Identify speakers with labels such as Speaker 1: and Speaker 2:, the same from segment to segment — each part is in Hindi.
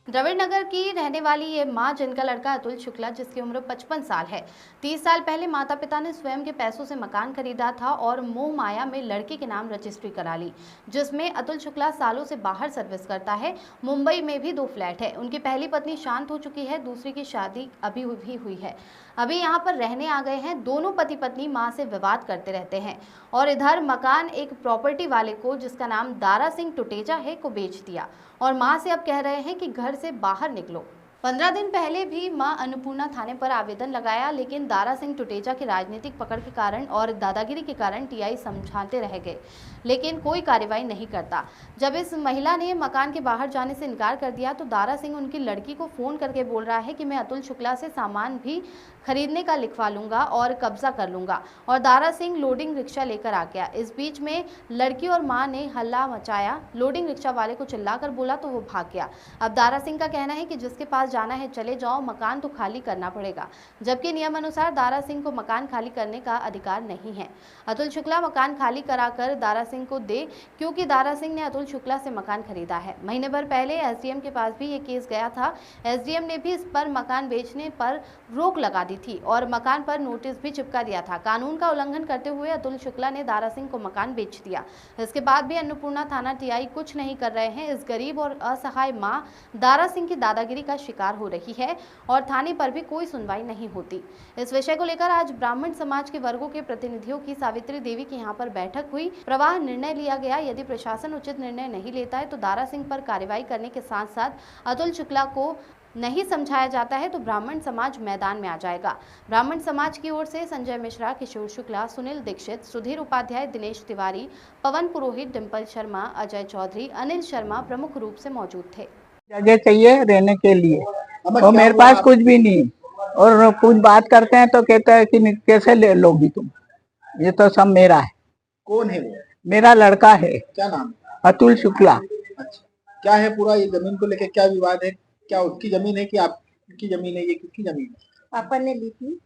Speaker 1: द्रविड़ नगर की रहने वाली ये मां, जिनका लड़का अतुल शुक्ला, जिसकी उम्र 55 साल है, 30 साल पहले माता पिता ने स्वयं के पैसों से मकान खरीदा था और मोह माया में लड़के के नाम रजिस्ट्री करा ली, जिसमें अतुल शुक्ला सालों से बाहर सर्विस करता है। मुंबई में भी 2 फ्लैट है। उनकी पहली पत्नी शांत हो चुकी है, दूसरी की शादी अभी भी हुई है। अभी यहाँ पर रहने आ गए हैं। दोनों पति पत्नी मां से विवाद करते रहते हैं और इधर मकान एक प्रॉपर्टी वाले को, जिसका नाम दारा सिंह टुटेजा है, को बेच दिया और मां से अब कह रहे हैं कि घर से बाहर निकलो। 15 दिन पहले भी मां अन्नपूर्णा थाने पर आवेदन लगाया, लेकिन दारा सिंह टुटेजा की राजनीतिक पकड़ के कारण और दादागिरी के कारण टीआई समझाते रह गए, लेकिन कोई कार्रवाई नहीं करता। जब इस महिला ने मकान के बाहर जाने से इनकार कर दिया तो दारा सिंह उनकी लड़की को फोन करके बोल रहा है कि मैं अतुल शुक्ला से सामान भी खरीदने का लिखवा लूंगा और कब्जा कर लूंगा, और दारा सिंह लोडिंग रिक्शा लेकर आ गया। इस बीच में लड़की और मां ने हल्ला मचाया। लोडिंग रिक्शा वाले को चिल्लाकर बोला तो वो भाग गया। अब दारा सिंह का कहना है कि जिसके पास जाना है चले जाओ, मकान तो खाली करना पड़ेगा, जबकि नियम अनुसार दारा सिंह को मकान खाली करने का अधिकार नहीं है। अतुल शुक्ला मकान खाली कराकर दारा सिंह को दे, क्योंकि दारा सिंह ने अतुल शुक्ला से मकान खरीदा है। महीने भर पहले एसडीएम के पास भी ये केस गया था। एसडीएम ने भी इस पर मकान बेचने पर रोक लगा दी थी और मकान पर नोटिस भी चिपका दिया था। कानून का उल्लंघन करते हुए अतुल शुक्ला ने दारा सिंह को मकान बेच दिया। इसके बाद भी अन्नपूर्णा थाना टीआई कुछ नहीं कर रहे हैं। इस गरीब और असहाय मां दारा सिंह की दादागिरी का शिकार हो रही है और थाने पर भी कोई सुनवाई नहीं होती। इस विषय को लेकर आज ब्राह्मण समाज के वर्गों के प्रतिनिधियों की सावित्री देवी की यहाँ पर बैठक हुई। प्रवाह निर्णय लिया गया, यदि प्रशासन उचित निर्णय नहीं लेता है तो दारा सिंह पर कार्रवाई करने के साथ साथ अतुल शुक्ला को नहीं समझाया जाता है तो ब्राह्मण समाज मैदान में आ जाएगा। ब्राह्मण समाज की ओर से संजय मिश्रा, किशोर शुक्ला, सुनील दीक्षित, सुधीर उपाध्याय, दिनेश तिवारी, पवन पुरोहित, डिम्पल शर्मा, अजय चौधरी, अनिल शर्मा प्रमुख रूप से मौजूद थे।
Speaker 2: जगह चाहिए रहने के लिए और मेरे पास कुछ भी नहीं, और कुछ बात करते हैं तो कहते हैं कि कैसे ले लोगी तुम, ये तो सब मेरा है।
Speaker 3: कौन है वो?
Speaker 2: मेरा लड़का है।
Speaker 3: क्या नाम?
Speaker 2: अतुल शुक्ला।
Speaker 3: अच्छा, क्या है पूरा ये जमीन को लेके क्या विवाद है? क्या उसकी जमीन है कि आपकी जमीन है? ये किसकी जमीन है?
Speaker 4: पापा ने ली थी।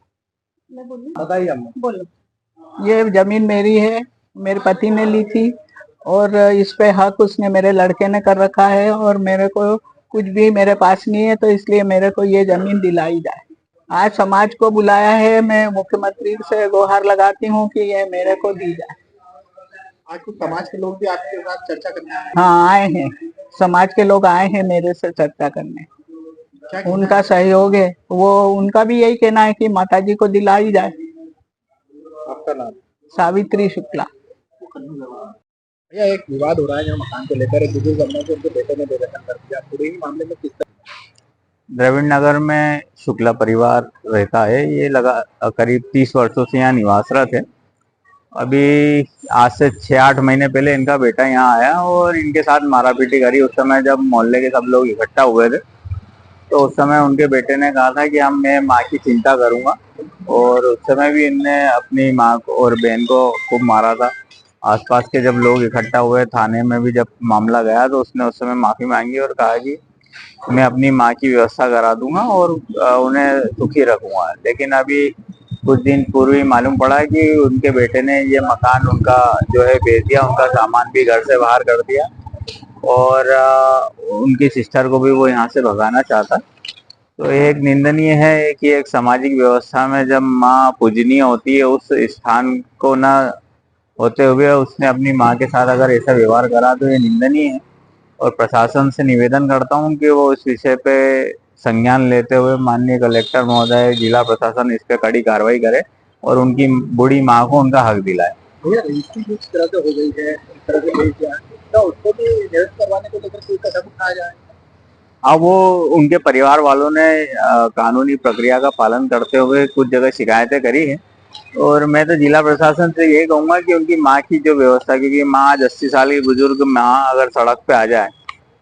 Speaker 4: मैं बोलूं?
Speaker 3: बताइए अम्मा।
Speaker 4: बोलो।
Speaker 2: ये जमीन मेरी है, मेरे पति ने ली थी और इस पे हक उसने मेरे लड़के ने कर रखा है और मेरे को कुछ भी मेरे पास नहीं है, तो इसलिए मेरे को ये जमीन दिलाई जाए। आज समाज को बुलाया है, मैं मुख्यमंत्री से गुहार लगाती हूँ कि ये मेरे को दी जाए।
Speaker 3: आज कुछ समाज के लोग भी आपके साथ चर्चा करने आए हैं।
Speaker 2: हाँ, आए हैं, समाज के लोग आए हैं मेरे से चर्चा करने। उनका सहयोग है, वो उनका भी यही कहना है कि माताजी को दिलाई जाए।
Speaker 3: आपका नाम?
Speaker 2: सावित्री शुक्ला।
Speaker 3: भैया, एक विवाद हो रहा है यहाँ मकान को लेकर। एक बुजुर्ग अम्मा को उनके बेटे ने बेदखल कर दिया। पूरे ही मामले में किस तरह?
Speaker 5: द्रविड़ नगर में शुक्ला परिवार रहता है। ये लगा करीब 30 वर्षों से यहाँ निवासरत है। अभी आज से 6-8 महीने पहले इनका बेटा यहाँ आया और इनके साथ मारापीटी करी। उस समय जब मोहल्ले के सब लोग इकट्ठा हुए थे तो उस समय उनके बेटे ने कहा था कि मैं माँ की चिंता करूंगा, और उस समय भी इनने अपनी माँ को और बहन को खूब मारा था। आसपास के जब लोग इकट्ठा हुए, थाने में भी जब मामला गया तो उसने उस समय माफी मांगी और कहा कि मैं अपनी माँ की व्यवस्था करा दूंगा और उन्हें सुखी रखूंगा। लेकिन अभी कुछ दिन पूर्व ही मालूम पड़ा कि उनके बेटे ने ये मकान उनका जो है बेच दिया, उनका सामान भी घर से बाहर कर दिया और उनकी सिस्टर को भी वो यहाँ से भगाना चाहता। तो एक निंदनीय है कि एक सामाजिक व्यवस्था में जब माँ पूजनीय होती है, उस स्थान को न होते हुए उसने अपनी माँ के साथ अगर ऐसा व्यवहार करा तो ये निंदनीय है। और प्रशासन से निवेदन करता हूँ कि वो इस विषय पे संज्ञान लेते हुए माननीय कलेक्टर महोदय, जिला प्रशासन इस पे कड़ी कार्रवाई करे और उनकी बूढ़ी माँ को उनका हक दिलाए।
Speaker 3: भैया, रजिस्ट्री जिस तरह से हो गई है, इस तरह से बेच दिया, तो उसको भी निरस्त करवाने को लेकर कोई कदम उठाया जाए?
Speaker 5: अब वो उनके परिवार वालों ने कानूनी प्रक्रिया का पालन करते हुए कुछ जगह शिकायतें करी है, और मैं तो जिला प्रशासन से यही कहूंगा कि उनकी माँ की जो व्यवस्था, क्योंकि माँ आज 80 साल की बुजुर्ग माँ अगर सड़क पे आ जाए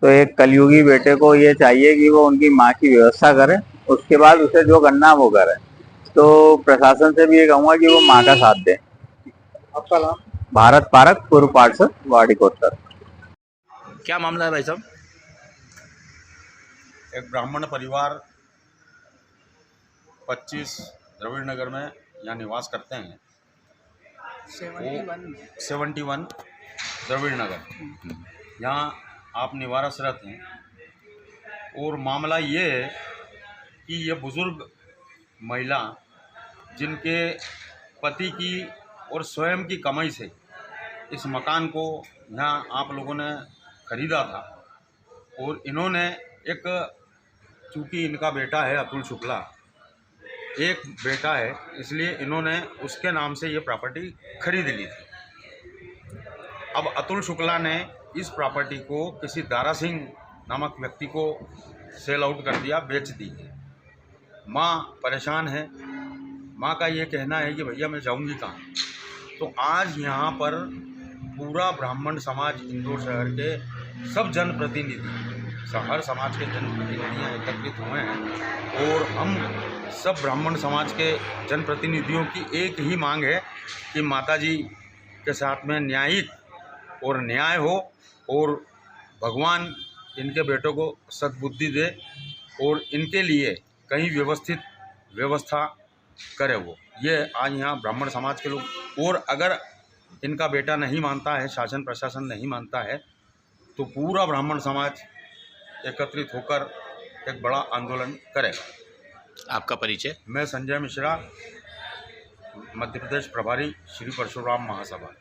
Speaker 5: तो एक कलयुगी बेटे को ये चाहिए कि वो उनकी माँ की व्यवस्था करे, उसके बाद उसे जो करना वो करे। तो प्रशासन से भी ये कहूंगा कि वो माँ का साथ दे।
Speaker 3: आपका नाम?
Speaker 5: भारत पारक, पूर्व पार्षद, वाडिकोत्तर।
Speaker 6: क्या मामला है भाई साहब?
Speaker 7: एक ब्राह्मण परिवार 25 द्रविड़ नगर में यहाँ निवास करते हैं। 71 द्रविड़ नगर, यहाँ आप निवासरत हैं। और मामला ये है कि ये बुज़ुर्ग महिला जिनके पति की और स्वयं की कमाई से इस मकान को यहाँ आप लोगों ने ख़रीदा था, और इन्होंने एक, चूँकि इनका बेटा है अतुल शुक्ला, एक बेटा है, इसलिए इन्होंने उसके नाम से ये प्रॉपर्टी खरीद ली थी। अब अतुल शुक्ला ने इस प्रॉपर्टी को किसी दारा सिंह नामक व्यक्ति को सेल आउट कर दिया, बेच दी। माँ परेशान है। माँ का ये कहना है कि भैया मैं जाऊंगी कहाँ। तो आज यहाँ पर पूरा ब्राह्मण समाज, इंदौर शहर के सब जनप्रतिनिधि, हर समाज के जनप्रतिनिधियाँ एकत्रित हुए हैं, और हम सब ब्राह्मण समाज के जनप्रतिनिधियों की एक ही मांग है कि माताजी के साथ में न्यायिक और न्याय हो, और भगवान इनके बेटों को सद्बुद्धि दे, और इनके लिए कहीं व्यवस्थित व्यवस्था करे वो। ये आज यहाँ ब्राह्मण समाज के लोग, और अगर इनका बेटा नहीं मानता है, शासन प्रशासन नहीं मानता है, तो पूरा ब्राह्मण समाज एकत्रित होकर एक बड़ा आंदोलन करेगा।
Speaker 6: आपका परिचय?
Speaker 7: मैं संजय मिश्रा, मध्य प्रदेश प्रभारी श्री परशुराम महासभा।